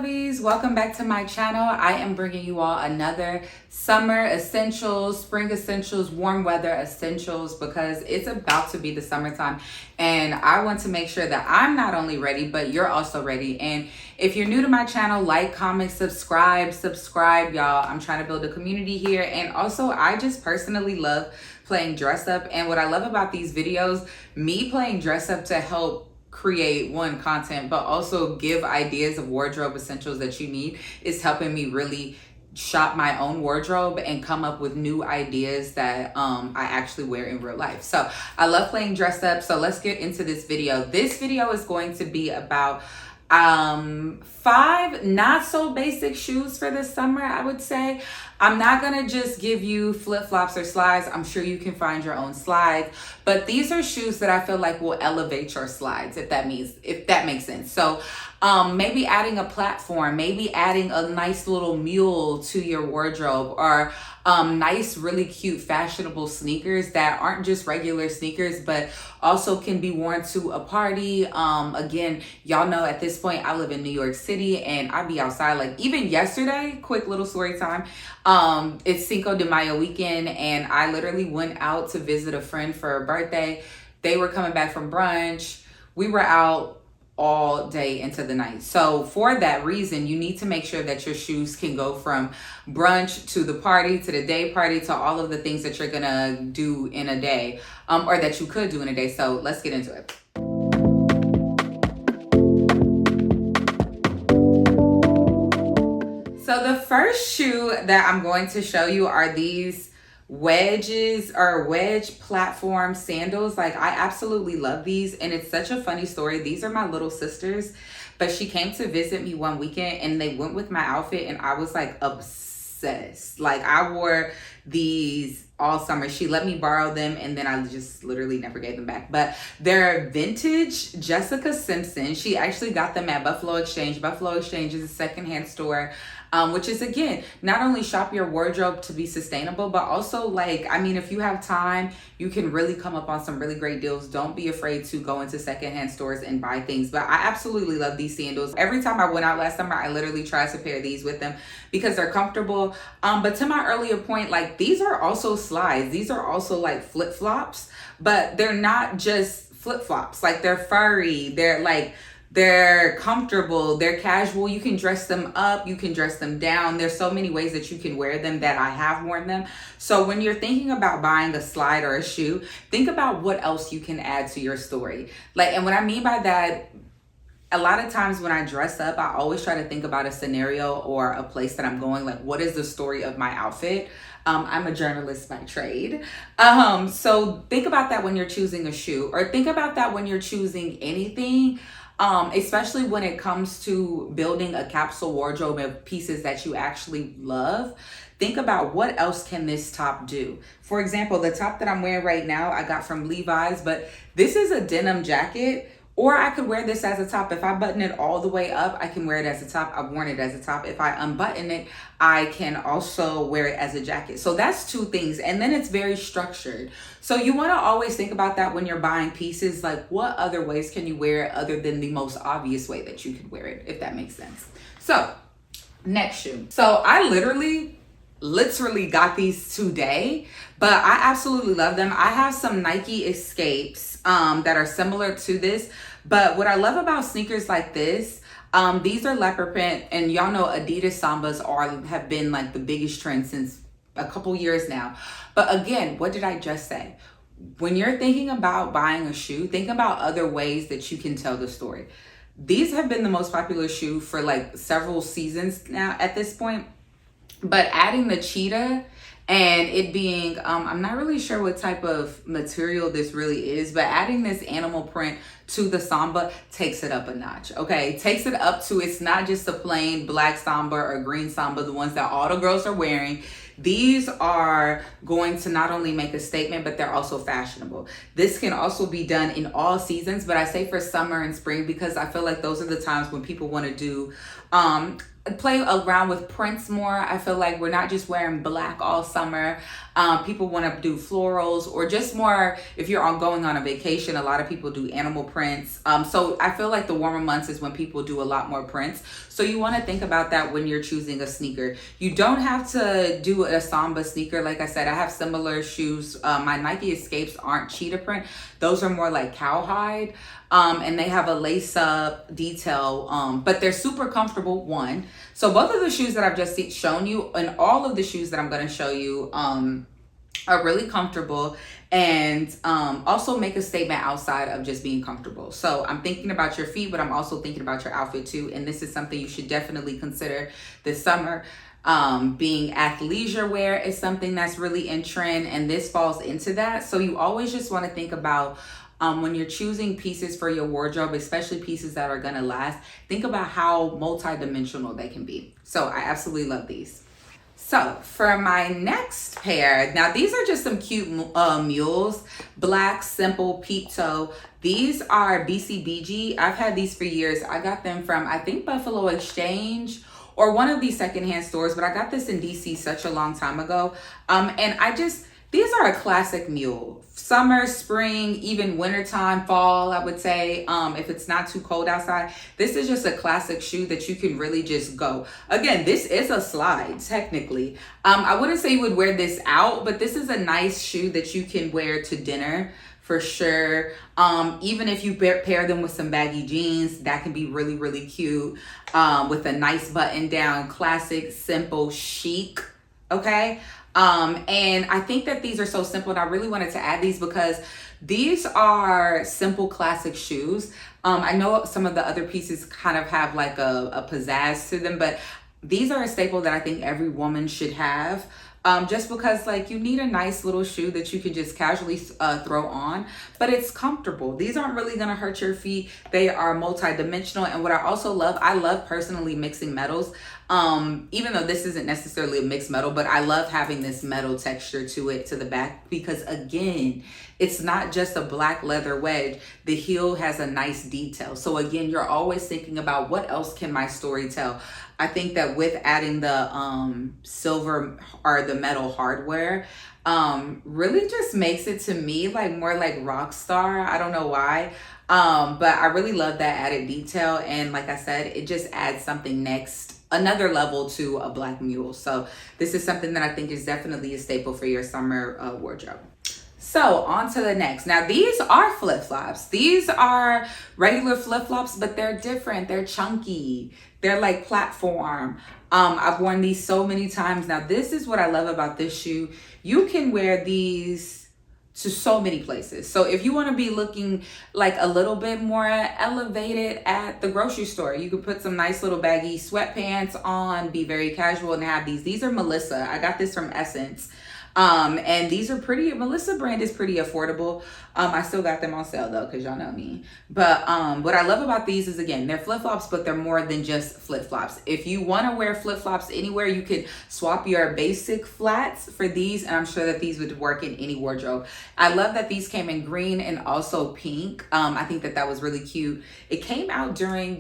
lovies, welcome back to my channel. I am bringing you all another summer essentials, spring essentials, warm weather essentials, because it's about to be the summertime and I want to make sure that I'm not only ready, but you're also ready. And if you're new to my channel, like, comment, subscribe, y'all. I'm trying to build a community here. And also, I just personally love playing dress up. And what I love about these videos, me playing dress up to help create content, but also give ideas of wardrobe essentials that you need, is helping me really shop my own wardrobe and come up with new ideas that I actually wear in real life. So I love playing dress up. So let's get into this video. This video is going to be about 5 not so basic shoes for this summer, I would say. I'm not gonna just give you flip-flops or slides. I'm sure you can find your own slides, but these are shoes that I feel like will elevate your slides, if that makes sense. So maybe adding a platform, maybe adding a nice little mule to your wardrobe, or nice, really cute, fashionable sneakers that aren't just regular sneakers, but also can be worn to a party. Again, y'all know at this point, I live in New York City and I be outside. Like even yesterday, quick little story time. It's Cinco de Mayo weekend and I literally went out to visit a friend for a birthday. They were coming back from brunch. We were out all day into the night. So for that reason, you need to make sure that your shoes can go from brunch to the party, to the day party, to all of the things that you're gonna do in a day, or that you could do in a day. So let's get into it. So the first shoe that I'm going to show you are these wedge platform sandals. Like, I absolutely love these, and it's such a funny story. These are my little sisters, but she came to visit me one weekend and they went with my outfit and I was like obsessed. Like, I wore these all summer. She let me borrow them and then I just literally never gave them back. But they're vintage Jessica Simpson. She actually got them at Buffalo Exchange. Buffalo Exchange is a secondhand store, which is, again, not only shop your wardrobe to be sustainable, but also, like, I mean, if you have time, you can really come up on some really great deals. Don't be afraid to go into secondhand stores and buy things. But I absolutely love these sandals. Every time I went out last summer, I literally tried to pair these with them because they're comfortable. But to my earlier point, like, these are also slides. These are also like flip-flops, but they're not just flip-flops. Like, they're furry. They're comfortable, they're casual. You can dress them up, you can dress them down. There's so many ways that you can wear them that I have worn them. So when you're thinking about buying a slide or a shoe, think about what else you can add to your story. Like, and what I mean by that, a lot of times when I dress up, I always try to think about a scenario or a place that I'm going. Like, what is the story of my outfit? I'm a journalist by trade. So think about that when you're choosing a shoe, or think about that when you're choosing anything. Especially when it comes to building a capsule wardrobe of pieces that you actually love. Think about, what else can this top do? For example, the top that I'm wearing right now, I got from Levi's, but this is a denim jacket, or I could wear this as a top. If I button it all the way up, I can wear it as a top. I've worn it as a top. If I unbutton it, I can also wear it as a jacket. So that's 2 things. And then it's very structured. So you want to always think about that when you're buying pieces. Like, what other ways can you wear it other than the most obvious way that you could wear it, if that makes sense. So next shoe. So I literally got these today, but I absolutely love them. I have some Nike Escapes that are similar to this, but what I love about sneakers like this, these are leopard print, and y'all know Adidas Sambas have been like the biggest trend since a couple years now. But again, what did I just say? When you're thinking about buying a shoe, think about other ways that you can tell the story. These have been the most popular shoe for like several seasons now at this point. But adding the cheetah and it being, I'm not really sure what type of material this really is, but adding this animal print to the Samba takes it up a notch, okay? Takes it up to, it's not just a plain black Samba or green Samba, the ones that all the girls are wearing. These are going to not only make a statement, but they're also fashionable. This can also be done in all seasons, but I say for summer and spring because I feel like those are the times when people want to do play around with prints more. I feel like we're not just wearing black all summer. People want to do florals, or just more if you're going on a vacation. A lot of people do animal prints. So I feel like the warmer months is when people do a lot more prints. So you want to think about that when you're choosing a sneaker. You don't have to do a Samba sneaker. Like I said, I have similar shoes. My Nike Escapes aren't cheetah print. Those are more like cowhide. And they have a lace up detail, but they're super comfortable, one. So both of the shoes that I've just shown you, and all of the shoes that I'm going to show you, are really comfortable, and also make a statement outside of just being comfortable. So I'm thinking about your feet, but I'm also thinking about your outfit too. And this is something you should definitely consider this summer. Being athleisure wear is something that's really in trend, and this falls into that. So you always just want to think about, when you're choosing pieces for your wardrobe, especially pieces that are going to last, think about how multidimensional they can be. So I absolutely love these. So for my next pair, now these are just some cute mules, black, simple, peep toe. These are BCBG. I've had these for years. I got them from, I think, Buffalo Exchange or one of these secondhand stores, but I got this in DC such a long time ago. These are a classic mule. Summer, spring, even wintertime, fall, I would say, if it's not too cold outside. This is just a classic shoe that you can really just go. Again, this is a slide, technically. I wouldn't say you would wear this out, but this is a nice shoe that you can wear to dinner for sure. Even if you pair them with some baggy jeans, that can be really, really cute. With a nice button down, classic, simple, chic, okay? And I think that these are so simple, and I really wanted to add these because these are simple classic shoes. I know some of the other pieces kind of have like a pizzazz to them, but these are a staple that I think every woman should have. Just because like you need a nice little shoe that you can just casually throw on, but it's comfortable. These aren't really gonna hurt your feet. They are multi-dimensional. And what I also love, I love personally mixing metals. Even though this isn't necessarily a mixed metal, but I love having this metal texture to it, to the back, because again, it's not just a black leather wedge. The heel has a nice detail. So again, you're always thinking about what else can my story tell? I think that with adding the silver or the metal hardware, really just makes it to me like more like rock star. I don't know why. But I really love that added detail. And like I said, it just adds something another level to a black mule. So this is something that I think is definitely a staple for your summer wardrobe. So on to the next. Now these are flip-flops. These are regular flip-flops, but they're different. They're chunky. They're like platform. I've worn these so many times. Now this is what I love about this shoe. You can wear these to so many places. So if you want to be looking like a little bit more elevated at the grocery store, you could put some nice little baggy sweatpants on, be very casual, and have these. These are Melissa. I got this from Essence. And these are Melissa brand is pretty affordable. I still got them on sale though, cause y'all know me. But, what I love about these is, again, they're flip-flops, but they're more than just flip-flops. If you want to wear flip-flops anywhere, you could swap your basic flats for these. And I'm sure that these would work in any wardrobe. I love that these came in green and also pink. I think that was really cute. It came out during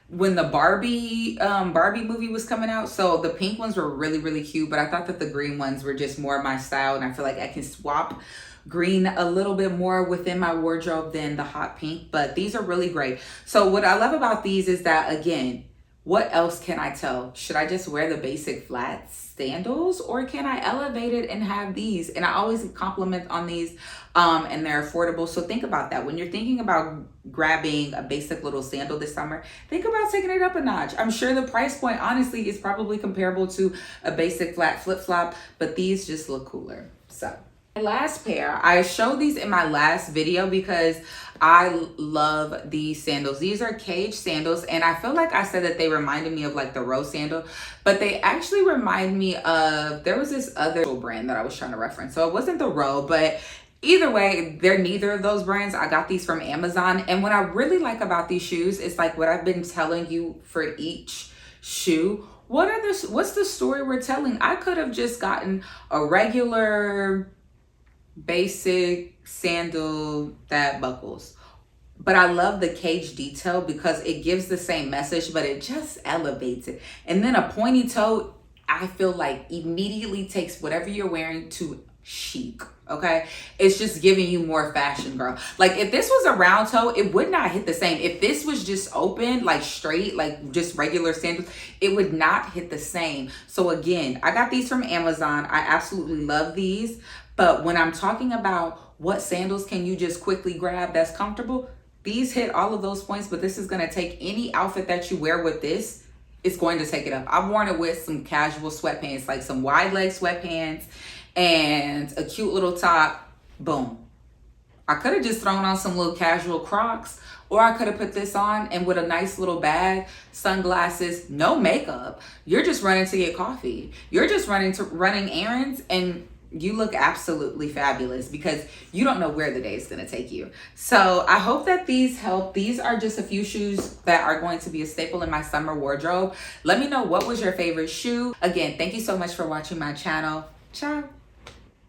when the Barbie movie was coming out. So the pink ones were really, really cute, but I thought that the green ones were just more my style. And I feel like I can swap green a little bit more within my wardrobe than the hot pink, but these are really great. So what I love about these is that, again, what else can I tell? Should I just wear the basic flat sandals, or can I elevate it and have these? And I always compliment on these, and they're affordable. So think about that. When you're thinking about grabbing a basic little sandal this summer, think about taking it up a notch. I'm sure the price point, honestly, is probably comparable to a basic flat flip-flop, but these just look cooler. So my last pair, I showed these in my last video because I love these sandals. These are Cage sandals, and I feel like I said that they reminded me of like the Rose sandal, but they actually remind me of, there was this other brand that I was trying to reference. So it wasn't the Rose, but either way, they're neither of those brands. I got these from Amazon, and what I really like about these shoes is like what I've been telling you for each shoe. What's the story we're telling? I could have just gotten a regular basic sandal that buckles, but I love the Cage detail because it gives the same message, but it just elevates it. And then a pointy toe, I feel like immediately takes whatever you're wearing to chic. Okay, it's just giving you more fashion, girl. Like if this was a round toe, it would not hit the same. If this was just open, like straight, like just regular sandals, it would not hit the same. So again, I got these from Amazon. I absolutely love these. But when I'm talking about what sandals can you just quickly grab that's comfortable, these hit all of those points. But this is going to take any outfit that you wear with this, it's going to take it up. I've worn it with some casual sweatpants, like some wide leg sweatpants and a cute little top. Boom. I could have just thrown on some little casual Crocs, or I could have put this on and with a nice little bag, sunglasses, no makeup. You're just running to get coffee. You're just running errands, and you look absolutely fabulous because you don't know where the day is going to take you. So I hope that these help. These are just a few shoes that are going to be a staple in my summer wardrobe. Let me know what was your favorite shoe. Again, thank you so much for watching my channel. Ciao.